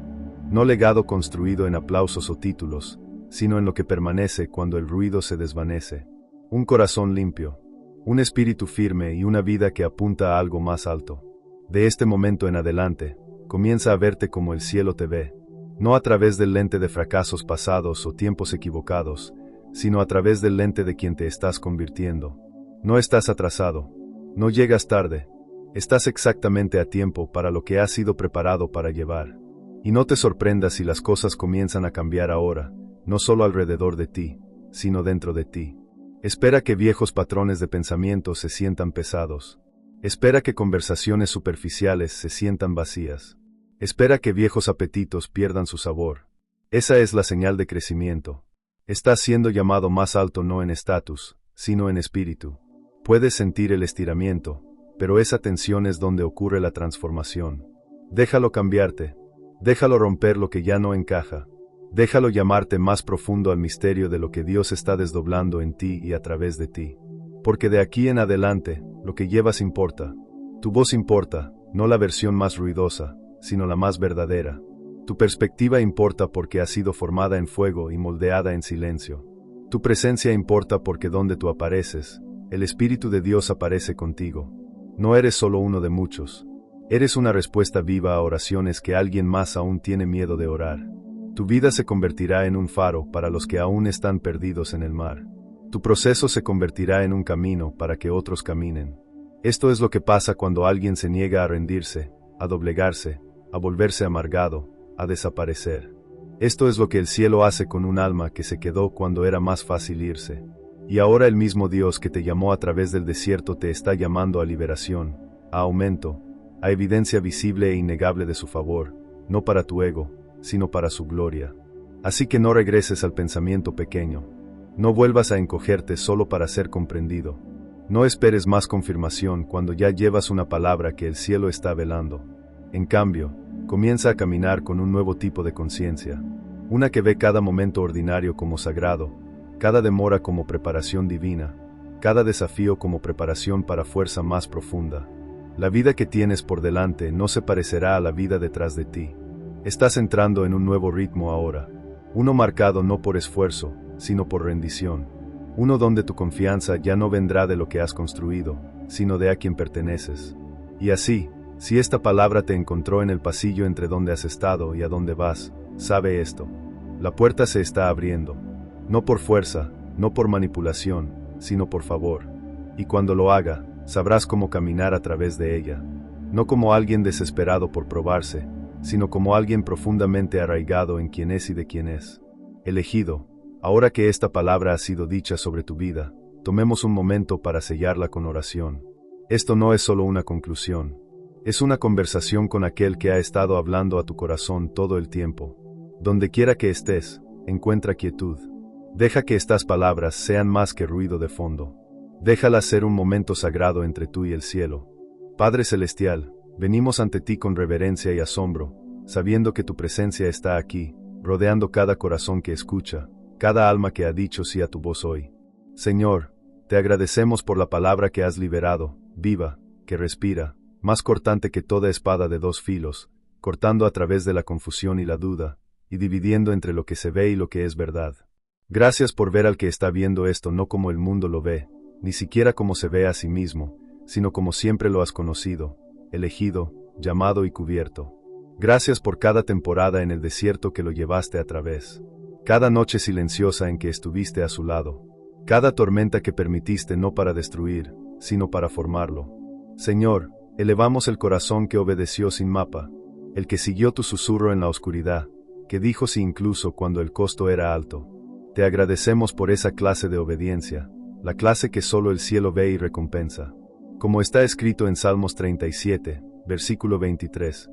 S1: no legado construido en aplausos o títulos, sino en lo que permanece cuando el ruido se desvanece. Un corazón limpio, un espíritu firme y una vida que apunta a algo más alto. De este momento en adelante, comienza a verte como el cielo te ve, no a través del lente de fracasos pasados o tiempos equivocados, sino a través del lente de quien te estás convirtiendo. No estás atrasado, no llegas tarde. Estás exactamente a tiempo para lo que has sido preparado para llevar. Y no te sorprendas si las cosas comienzan a cambiar ahora, no solo alrededor de ti, sino dentro de ti. Espera que viejos patrones de pensamiento se sientan pesados. Espera que conversaciones superficiales se sientan vacías. Espera que viejos apetitos pierdan su sabor. Esa es la señal de crecimiento. Estás siendo llamado más alto no en estatus, sino en espíritu. Puedes sentir el estiramiento, pero esa tensión es donde ocurre la transformación. Déjalo cambiarte, déjalo romper lo que ya no encaja, déjalo llamarte más profundo al misterio de lo que Dios está desdoblando en ti y a través de ti. Porque de aquí en adelante, lo que llevas importa. Tu voz importa, no la versión más ruidosa, sino la más verdadera. Tu perspectiva importa porque ha sido formada en fuego y moldeada en silencio. Tu presencia importa porque donde tú apareces, el Espíritu de Dios aparece contigo. No eres solo uno de muchos. Eres una respuesta viva a oraciones que alguien más aún tiene miedo de orar. Tu vida se convertirá en un faro para los que aún están perdidos en el mar. Tu proceso se convertirá en un camino para que otros caminen. Esto es lo que pasa cuando alguien se niega a rendirse, a doblegarse, a volverse amargado, a desaparecer. Esto es lo que el cielo hace con un alma que se quedó cuando era más fácil irse. Y ahora el mismo Dios que te llamó a través del desierto te está llamando a liberación, a aumento, a evidencia visible e innegable de su favor, no para tu ego, sino para su gloria. Así que no regreses al pensamiento pequeño. No vuelvas a encogerte solo para ser comprendido. No esperes más confirmación cuando ya llevas una palabra que el cielo está velando. En cambio, comienza a caminar con un nuevo tipo de conciencia, una que ve cada momento ordinario como sagrado, cada demora como preparación divina, cada desafío como preparación para fuerza más profunda. La vida que tienes por delante no se parecerá a la vida detrás de ti. Estás entrando en un nuevo ritmo ahora, uno marcado no por esfuerzo, sino por rendición, uno donde tu confianza ya no vendrá de lo que has construido, sino de a quien perteneces. Y así, si esta palabra te encontró en el pasillo entre donde has estado y a donde vas, sabe esto: la puerta se está abriendo. No por fuerza, no por manipulación, sino por favor. Y cuando lo haga, sabrás cómo caminar a través de ella. No como alguien desesperado por probarse, sino como alguien profundamente arraigado en quién es y de quién es. Elegido, ahora que esta palabra ha sido dicha sobre tu vida, tomemos un momento para sellarla con oración. Esto no es solo una conclusión. Es una conversación con aquel que ha estado hablando a tu corazón todo el tiempo. Donde quiera que estés, encuentra quietud. Deja que estas palabras sean más que ruido de fondo. Déjalas ser un momento sagrado entre tú y el cielo. Padre Celestial, venimos ante ti con reverencia y asombro, sabiendo que tu presencia está aquí, rodeando cada corazón que escucha, cada alma que ha dicho sí a tu voz hoy. Señor, te agradecemos por la palabra que has liberado, viva, que respira, más cortante que toda espada de dos filos, cortando a través de la confusión y la duda, y dividiendo entre lo que se ve y lo que es verdad. Gracias por ver al que está viendo esto no como el mundo lo ve, ni siquiera como se ve a sí mismo, sino como siempre lo has conocido, elegido, llamado y cubierto. Gracias por cada temporada en el desierto que lo llevaste a través. cada noche silenciosa en que estuviste a su lado, cada tormenta que permitiste no para destruir, sino para formarlo. Señor, elevamos el corazón que obedeció sin mapa, el que siguió tu susurro en la oscuridad, que dijo sí incluso cuando el costo era alto. Te agradecemos por esa clase de obediencia, la clase que solo el cielo ve y recompensa. Como está escrito en Salmos 37, versículo 23,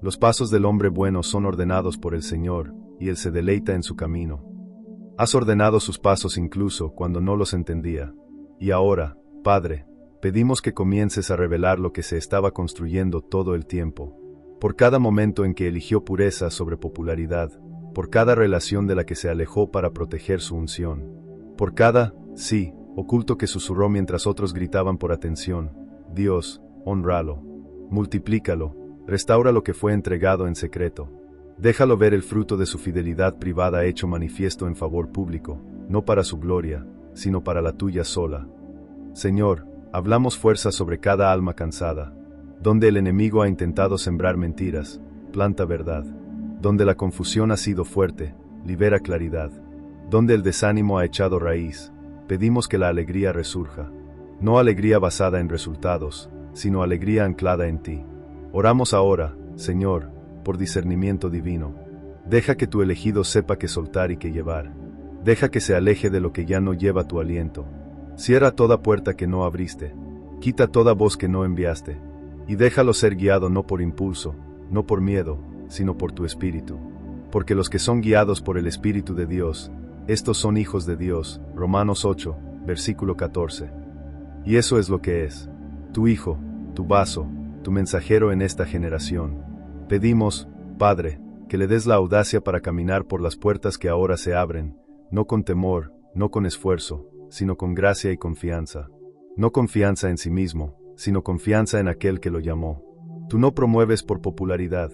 S1: los pasos del hombre bueno son ordenados por el Señor, y él se deleita en su camino. Has ordenado sus pasos incluso cuando no los entendía. Y ahora, Padre, pedimos que comiences a revelar lo que se estaba construyendo todo el tiempo. Por cada momento en que eligió pureza sobre popularidad, por cada relación de la que se alejó para proteger su unción, por cada sí oculto que susurró mientras otros gritaban por atención. Dios, hónralo, multiplícalo, restaura lo que fue entregado en secreto. Déjalo ver el fruto de su fidelidad privada hecho manifiesto en favor público, no para su gloria, sino para la tuya sola. Señor, hablamos fuerza sobre cada alma cansada. Donde el enemigo ha intentado sembrar mentiras, planta verdad. Donde la confusión ha sido fuerte, libera claridad. Donde el desánimo ha echado raíz, pedimos que la alegría resurja. No alegría basada en resultados, sino alegría anclada en ti. Oramos ahora, Señor, por discernimiento divino. Deja que tu elegido sepa qué soltar y qué llevar. Deja que se aleje de lo que ya no lleva tu aliento. Cierra toda puerta que no abriste. Quita toda voz que no enviaste. Y déjalo ser guiado no por impulso, no por miedo, sino por tu espíritu. Porque los que son guiados por el Espíritu de Dios, estos son hijos de Dios. Romanos 8, versículo 14. Y eso es lo que es. Tu hijo, tu vaso, tu mensajero en esta generación. Pedimos, Padre, que le des la audacia para caminar por las puertas que ahora se abren, no con temor, no con esfuerzo, sino con gracia y confianza. No confianza en sí mismo, sino confianza en aquel que lo llamó. Tú no promueves por popularidad,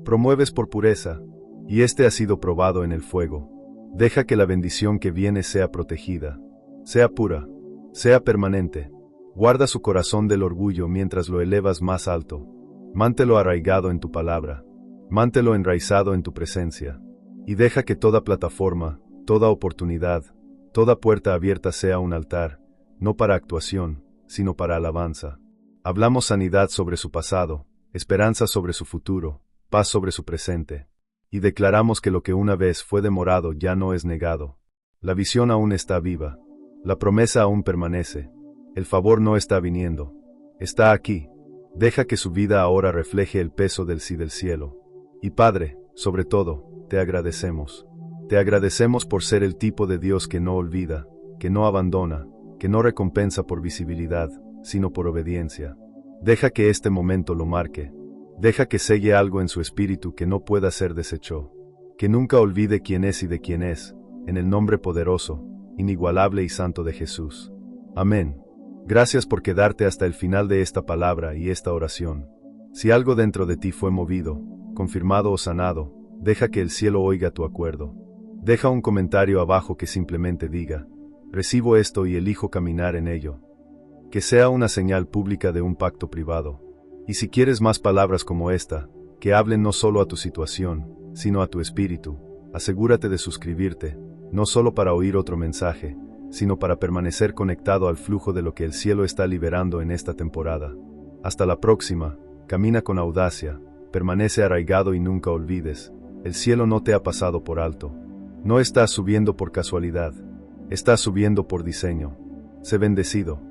S1: promueves por pureza, y este ha sido probado en el fuego. Deja que la bendición que viene sea protegida, sea pura, sea permanente. Guarda su corazón del orgullo mientras lo elevas más alto. Mántelo arraigado en tu palabra, mántelo enraizado en tu presencia, y deja que toda plataforma, toda oportunidad, toda puerta abierta sea un altar, no para actuación, sino para alabanza. Hablamos sanidad sobre su pasado, esperanza sobre su futuro, paz sobre su presente, y declaramos que lo que una vez fue demorado ya no es negado. La visión aún está viva, la promesa aún permanece, el favor no está viniendo, está aquí. Deja que su vida ahora refleje el peso del sí del cielo. Y Padre, sobre todo, te agradecemos. Te agradecemos por ser el tipo de Dios que no olvida, que no abandona, que no recompensa por visibilidad, sino por obediencia. Deja que este momento lo marque. Deja que selle algo en su espíritu que no pueda ser deshecho. Que nunca olvide quién es y de quién es, en el nombre poderoso, inigualable y santo de Jesús. Amén. Gracias por quedarte hasta el final de esta palabra y esta oración. Si algo dentro de ti fue movido, confirmado o sanado, deja que el cielo oiga tu acuerdo. Deja un comentario abajo que simplemente diga, recibo esto y elijo caminar en ello. Que sea una señal pública de un pacto privado. Y si quieres más palabras como esta, que hablen no solo a tu situación, sino a tu espíritu, asegúrate de suscribirte, no solo para oír otro mensaje, sino para permanecer conectado al flujo de lo que el cielo está liberando en esta temporada. Hasta la próxima, camina con audacia, permanece arraigado y nunca olvides, el cielo no te ha pasado por alto. No estás subiendo por casualidad, estás subiendo por diseño. Sé bendecido.